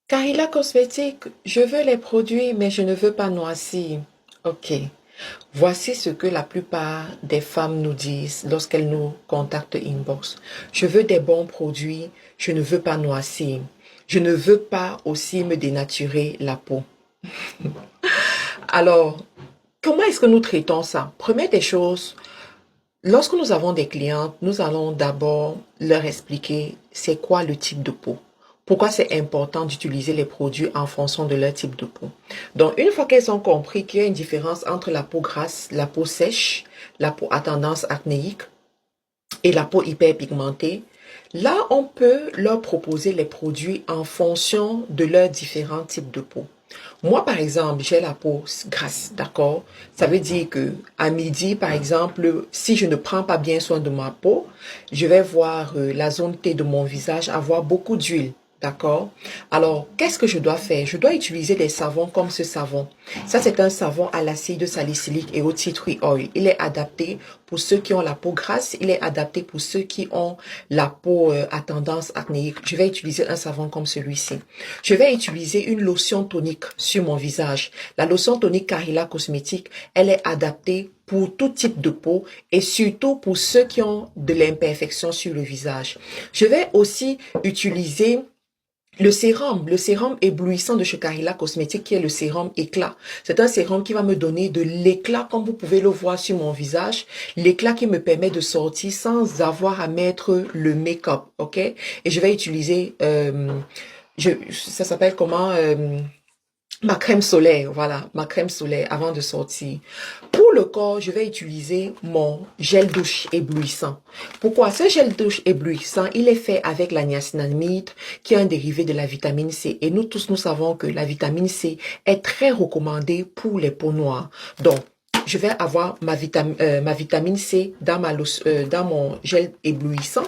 Carilla Cosmétique, je veux les produits, mais je ne veux pas noircir. Ok. Voici ce que la plupart des femmes nous disent lorsqu'elles nous contactent inbox. Je veux des bons produits, je ne veux pas noircir. Je ne veux pas aussi me dénaturer la peau. Alors, comment est-ce que nous traitons ça? Première des choses, lorsque nous avons des clientes, nous allons d'abord leur expliquer c'est quoi le type de peau. Pourquoi c'est important d'utiliser les produits en fonction de leur type de peau. Donc, une fois qu'elles ont compris qu'il y a une différence entre la peau grasse, la peau sèche, la peau à tendance acnéique et la peau hyperpigmentée, là, on peut leur proposer les produits en fonction de leurs différents types de peau. Moi, par exemple, j'ai la peau grasse, d'accord? Ça veut dire que à midi, par exemple, si je ne prends pas bien soin de ma peau, je vais voir la zone T de mon visage avoir beaucoup d'huile. D'accord? Alors, qu'est-ce que je dois faire? Je dois utiliser des savons comme ce savon. Ça, c'est un savon à l'acide salicylique et au tea tree oil. Il est adapté pour ceux qui ont la peau grasse. Il est adapté pour ceux qui ont la peau à tendance acnéique. Je vais utiliser un savon comme celui-ci. Je vais utiliser une lotion tonique sur mon visage. La lotion tonique Carilla Cosmétique, elle est adaptée pour tout type de peau et surtout pour ceux qui ont de l'imperfection sur le visage. Je vais aussi utiliser le sérum éblouissant de chez Carilla Cosmétique qui est le sérum éclat. C'est un sérum qui va me donner de l'éclat comme vous pouvez le voir sur mon visage. L'éclat qui me permet de sortir sans avoir à mettre le make-up, ok? Et je vais utiliser, ça s'appelle comment? Ma crème solaire, voilà, ma crème solaire avant de sortir. Pour le corps, je vais utiliser mon gel douche éblouissant. Pourquoi? Ce gel douche éblouissant, il est fait avec la niacinamide, qui est un dérivé de la vitamine C. Et nous tous, nous savons que la vitamine C est très recommandée pour les peaux noires. Donc, je vais avoir ma vitamine C dans mon gel éblouissant.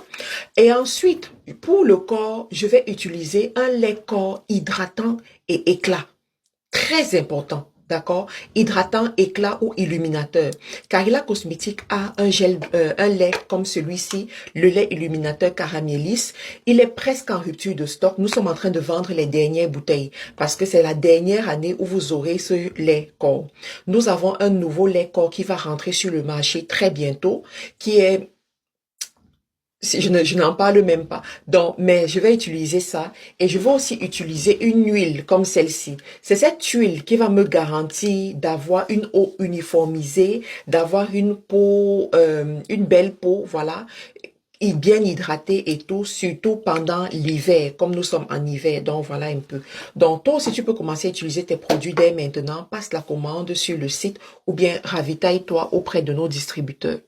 Et ensuite, pour le corps, je vais utiliser un lait corps hydratant et éclat. Très important, d'accord? Hydratant, éclat ou illuminateur. Carilla Cosmétique a un lait comme celui-ci, le lait illuminateur Caramélis. Il est presque en rupture de stock. Nous sommes en train de vendre les dernières bouteilles parce que c'est la dernière année où vous aurez ce lait corps. Nous avons un nouveau lait corps qui va rentrer sur le marché très bientôt, qui est je n'en parle même pas. Donc, mais je vais utiliser ça et je vais aussi utiliser une huile comme celle-ci. C'est cette huile qui va me garantir d'avoir une eau uniformisée, d'avoir une peau, une belle peau, voilà, et bien hydratée et tout, surtout pendant l'hiver, comme nous sommes en hiver. Donc, voilà un peu. Donc, toi aussi, tu peux commencer à utiliser tes produits dès maintenant. Passe la commande sur le site ou bien ravitaille-toi auprès de nos distributeurs.